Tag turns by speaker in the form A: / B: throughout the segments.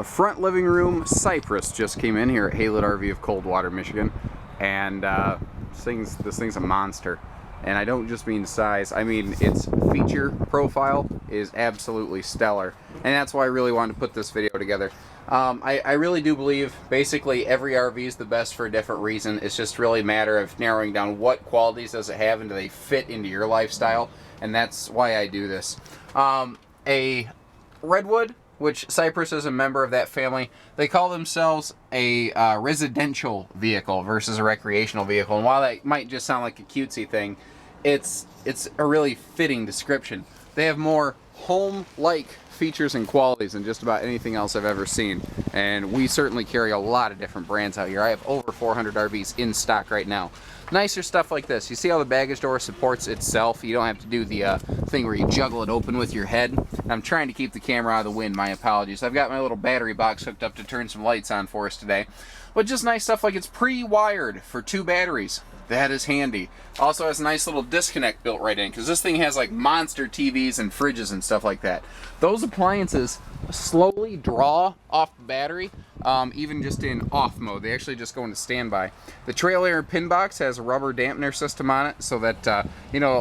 A: A front living room Cypress just came in here at Haylet RV of Coldwater, Michigan, and this thing's a monster. And I don't just mean size, I mean its feature profile is absolutely stellar, and that's why I really wanted to put this video together. I really do believe basically every RV is the best for a different reason. It's just really a matter of narrowing down what qualities does it have and do they fit into your lifestyle, and that's why I do this. A Redwood, which Cypress is a member of that family, they call themselves a residential vehicle versus a recreational vehicle. And while that might just sound like a cutesy thing, it's a really fitting description. They have more home-like features and qualities than just about anything else I've ever seen. And we certainly carry a lot of different brands out here. I have over 400 RVs in stock right now. Nicer stuff like this. You see how the baggage door supports itself? You don't have to do the thing where you juggle it open with your head. I'm trying to keep the camera out of the wind, my apologies. I've got my little battery box hooked up to turn some lights on for us today. But just nice stuff like it's pre-wired for 2 batteries. That is handy. Also has a nice little disconnect built right in, because this thing has like monster TVs and fridges and stuff like that. Those appliances slowly draw off the battery, even just in off mode. They actually just go into standby. The trailer pin box has a rubber dampener system on it, so that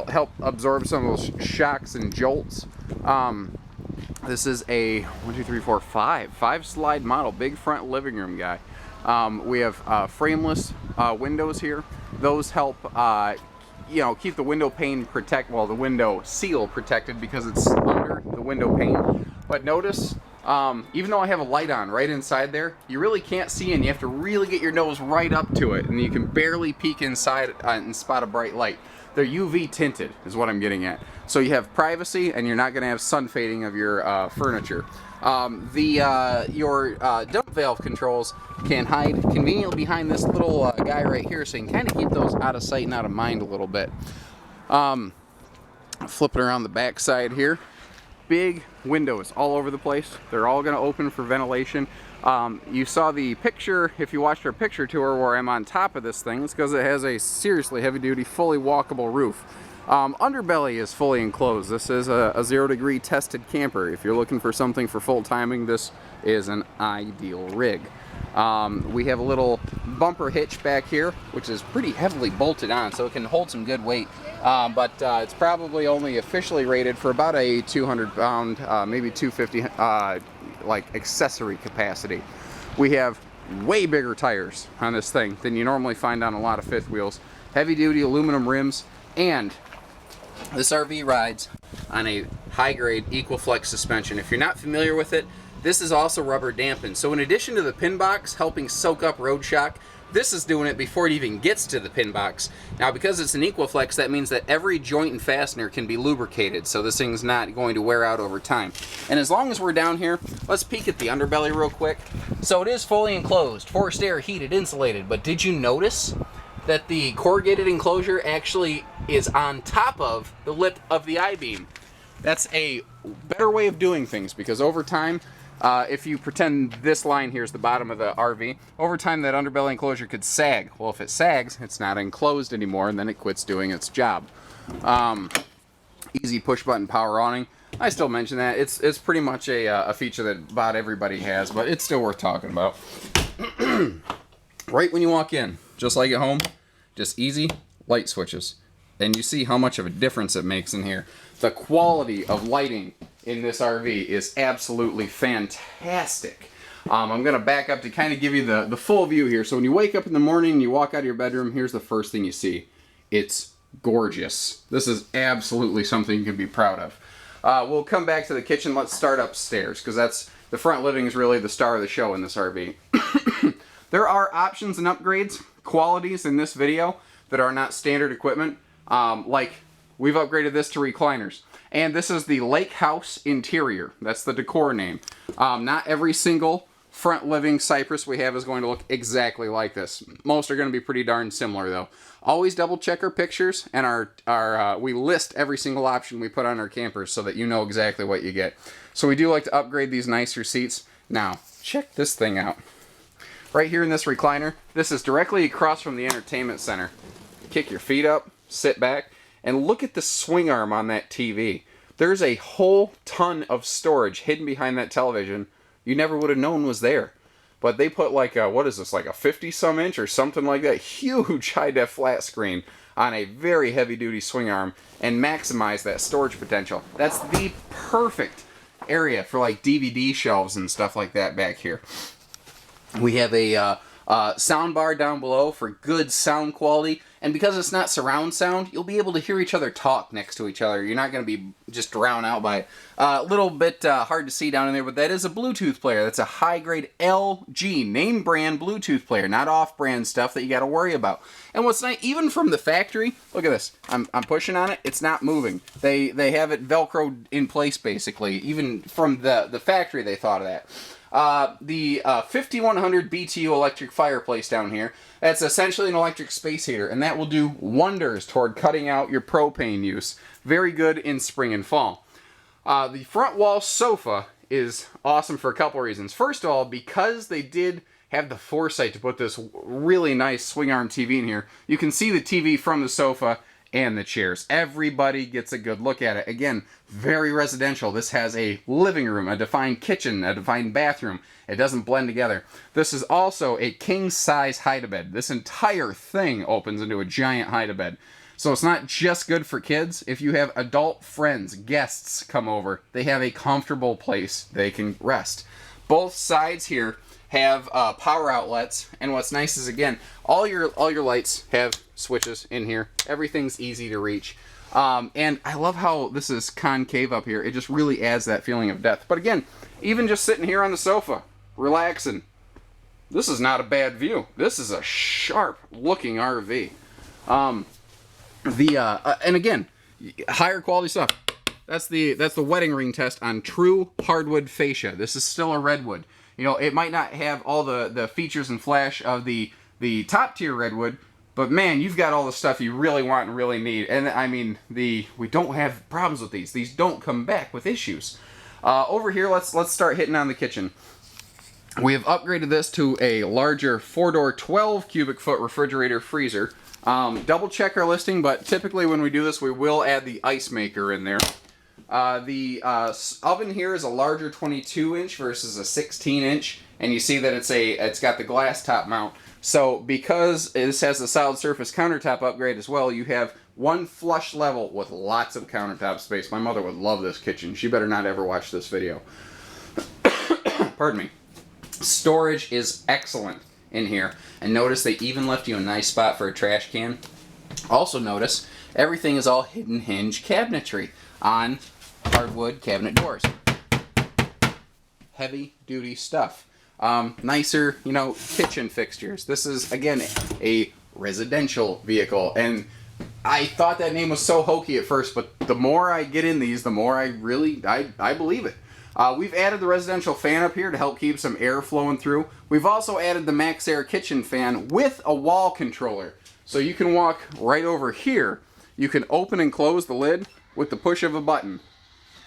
A: help absorb some of those shocks and jolts. This is a 5 slide model, big front living room guy. We have frameless windows here. Those help keep the window pane the window seal protected because it's under the window pane. But notice, even though I have a light on right inside there, you really can't see, and you have to really get your nose right up to it, and you can barely peek inside and spot a bright light. They're UV tinted is what I'm getting at. So you have privacy, and you're not going to have sun fading of your furniture. Your dump valve controls can hide conveniently behind this little guy right here, so you can kind of keep those out of sight and out of mind a little bit. Flipping around the back side here, big windows all over the place. They're all going to open for ventilation. You saw the picture, if you watched our picture tour where I'm on top of this thing, it's because it has a seriously heavy-duty, fully walkable roof. Underbelly is fully enclosed. This is a 0-degree tested camper. If you're looking for something for full timing, this is an ideal rig. We have a little bumper hitch back here, which is pretty heavily bolted on, so it can hold some good weight. But it's probably only officially rated for about a 200-pound, maybe 250, like accessory capacity. We have way bigger tires on this thing than you normally find on a lot of fifth wheels. Heavy-duty aluminum rims, and this RV rides on a high-grade Equiflex suspension. If you're not familiar with it, this is also rubber dampened. So in addition to the pin box helping soak up road shock, this is doing it before it even gets to the pin box. Now, because it's an Equiflex, that means that every joint and fastener can be lubricated, so this thing's not going to wear out over time. And as long as we're down here, let's peek at the underbelly real quick. So it is fully enclosed, forced air, heated, insulated, but did you notice that the corrugated enclosure actually is on top of the lip of the I-beam? That's a better way of doing things, because over time, if you pretend this line here is the bottom of the RV, over time that underbelly enclosure could sag. Well, if it sags, it's not enclosed anymore, and then it quits doing its job. Easy push-button power awning. I still mention that. It's pretty much a feature that about everybody has, but it's still worth talking about. Right when you walk in, just like at home, just easy light switches. And you see how much of a difference it makes in here. The quality of lighting in this RV is absolutely fantastic. I'm going to back up to kind of give you the full view here. So when you wake up in the morning and you walk out of your bedroom, here's the first thing you see. It's gorgeous. This is absolutely something you can be proud of. We'll come back to the kitchen. Let's start upstairs, because the front living is really the star of the show in this RV. There are options and upgrades, qualities in this video that are not standard equipment. Like, we've upgraded this to recliners. And this is the Lake House interior. That's the decor name. Not every single front living Cypress we have is going to look exactly like this. Most are going to be pretty darn similar, though. Always double check our pictures, and we list every single option we put on our campers so that you know exactly what you get. So we do like to upgrade these nicer seats. Now, check this thing out. Right here in this recliner, this is directly across from the entertainment center. Kick your feet up, sit back, and look at the swing arm on that TV. There's a whole ton of storage hidden behind that television. you never would have known was there. But they put like a, what is this, like a 50-some inch or something like that, huge high-def flat screen on a very heavy-duty swing arm and maximize that storage potential. That's the perfect area for like DVD shelves and stuff like that back here. We have a sound bar down below for good sound quality, and because it's not surround sound, you'll be able to hear each other talk next to each other. You're not going to be just drowned out by it. A little bit hard to see down in there, but that is a Bluetooth player. That's a high-grade LG name brand Bluetooth player, not off-brand stuff that you got to worry about. And what's nice, even from the factory, look at this. I'm pushing on it. It's not moving. They have it Velcroed in place, basically. Even from the factory, they thought of that. The 5100 BTU electric fireplace down here, that's essentially an electric space heater, and that will do wonders toward cutting out your propane use. Very good in spring and fall. The front wall sofa is awesome for a couple reasons. First of all, because they did have the foresight to put this really nice swing arm TV in here, you can see the TV from the sofa and the chairs. Everybody gets a good look at it. Again, very residential. This has a living room, a defined kitchen, a defined bathroom. It doesn't blend together. This is also a king-size hide-a-bed. This entire thing opens into a giant hide-a-bed. So it's not just good for kids. If you have adult friends, guests come over, they have a comfortable place they can rest. Both sides here have power outlets, and what's nice is, again, all your lights have switches in here. Everything's easy to reach. And I love how this is concave up here. It just really adds that feeling of depth. But again, even just sitting here on the sofa, relaxing, this is not a bad view. This is a sharp looking RV. And again, higher quality stuff. That's the wedding ring test on true hardwood fascia. This is still a Redwood. You know, it might not have all the features and flash of the top tier Redwood, but man, you've got all the stuff you really want and really need. And I mean, we don't have problems with these. These don't come back with issues. Over here, let's start hitting on the kitchen. We have upgraded this to a larger 4-door 12 cubic foot refrigerator freezer. Double check our listing, but typically when we do this, we will add the ice maker in there. The oven here is a larger 22-inch versus a 16-inch, and you see that it's got the glass top mount. So because this has the solid surface countertop upgrade as well, you have one flush level with lots of countertop space. My mother would love this kitchen. She better not ever watch this video. Pardon me. Storage is excellent in here, and notice they even left you a nice spot for a trash can. Also notice everything is all hidden hinge cabinetry on hardwood cabinet doors. Heavy duty stuff. Nicer, you know, kitchen fixtures. This is, again, a residential vehicle, and I thought that name was so hokey at first, but the more I get in these, the more I believe it. We've added the residential fan up here to help keep some air flowing through. We've also added the Maxxair kitchen fan with a wall controller. So you can walk right over here. You can open and close the lid with the push of a button.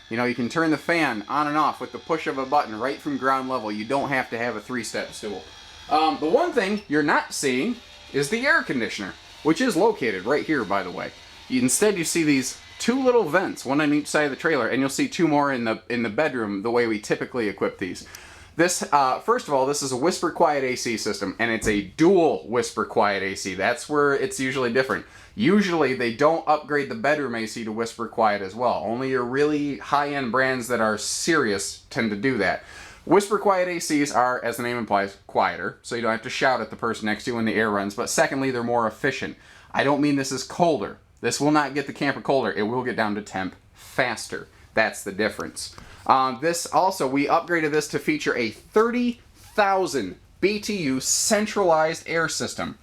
A: You know, you can turn the fan on and off with the push of a button right from ground level. You don't have to have a 3-step stool. The one thing you're not seeing is the air conditioner, which is located right here, by the way. Instead, you see these 2 little vents, one on each side of the trailer, and you'll see 2 more in the bedroom the way we typically equip these. This, first of all, this is a whisper quiet AC system, and it's a dual whisper quiet AC. That's where it's usually different. Usually, they don't upgrade the bedroom AC to whisper quiet as well. Only your really high-end brands that are serious tend to do that. Whisper quiet ACs are, as the name implies, quieter, so you don't have to shout at the person next to you when the air runs, but secondly, they're more efficient. I don't mean this is colder. This will not get the camper colder. It will get down to temp faster. That's the difference. This also, we upgraded this to feature a 30,000 BTU centralized air system.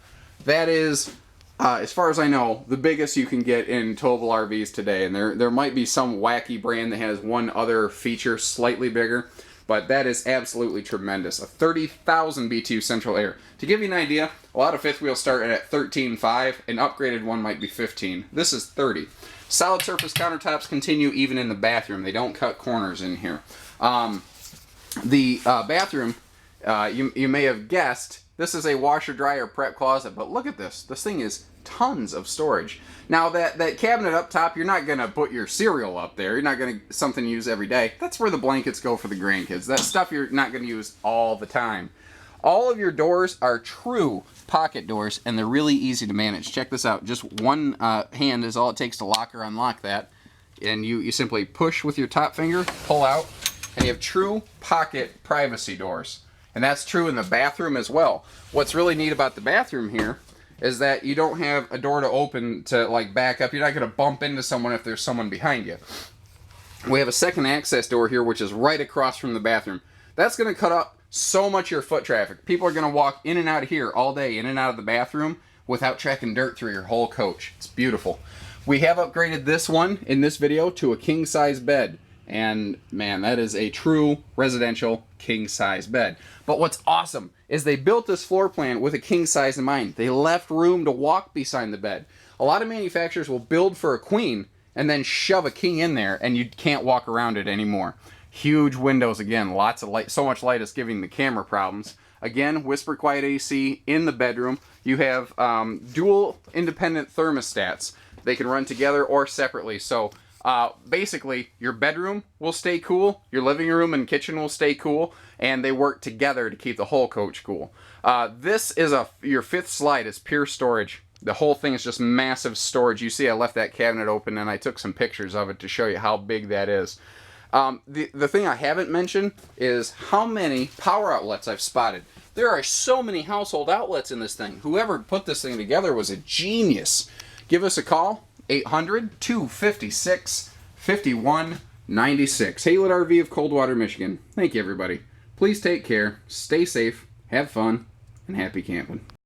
A: That is, as far as I know, the biggest you can get in towable RVs today. And there might be some wacky brand that has one other feature slightly bigger, but that is absolutely tremendous. A 30,000 BTU central air. To give you an idea, a lot of fifth wheels start at 13.5. An upgraded one might be 15. This is 30. Solid surface countertops continue even in the bathroom. They don't cut corners in here. The bathroom, you may have guessed, This is a washer dryer prep closet, but look at this. This thing is tons of storage. Now that cabinet up top, you're not gonna put your cereal up there. You're not gonna something you use every day. That's where the blankets go for the grandkids. That stuff you're not gonna use all the time. All of your doors are true pocket doors, and they're really easy to manage. Check this out. Just one hand is all it takes to lock or unlock that. And you simply push with your top finger, pull out, and you have true pocket privacy doors. And that's true in the bathroom as well. What's really neat about the bathroom here is that you don't have a door to open to like back up. You're not going to bump into someone if there's someone behind you. We have a second access door here, which is right across from the bathroom. That's going to cut up so much of your foot traffic. People are going to walk in and out of here all day, in and out of the bathroom, without tracking dirt through your whole coach. It's beautiful. We have upgraded this one in this video to a king-size bed. And man, that is a true residential king-size bed. But what's awesome is they built this floor plan with a king size in mind. They left room to walk beside the bed. A lot of manufacturers will build for a queen and then shove a king in there, and you can't walk around it anymore. Huge windows again, lots of light, so much light it's giving the camera problems. Again, whisper quiet AC in the bedroom. You have dual independent thermostats. They can run together or separately. So basically, your bedroom will stay cool, your living room and kitchen will stay cool, and they work together to keep the whole coach cool. This is your fifth slide is pure storage. The whole thing is just massive storage. You see I left that cabinet open and I took some pictures of it to show you how big that is. The thing I haven't mentioned is how many power outlets I've spotted. There are so many household outlets in this thing. Whoever put this thing together was a genius. Give us a call, 800-256-5196. Haylett RV of Coldwater, Michigan. Thank you, everybody. Please take care, stay safe, have fun, and happy camping.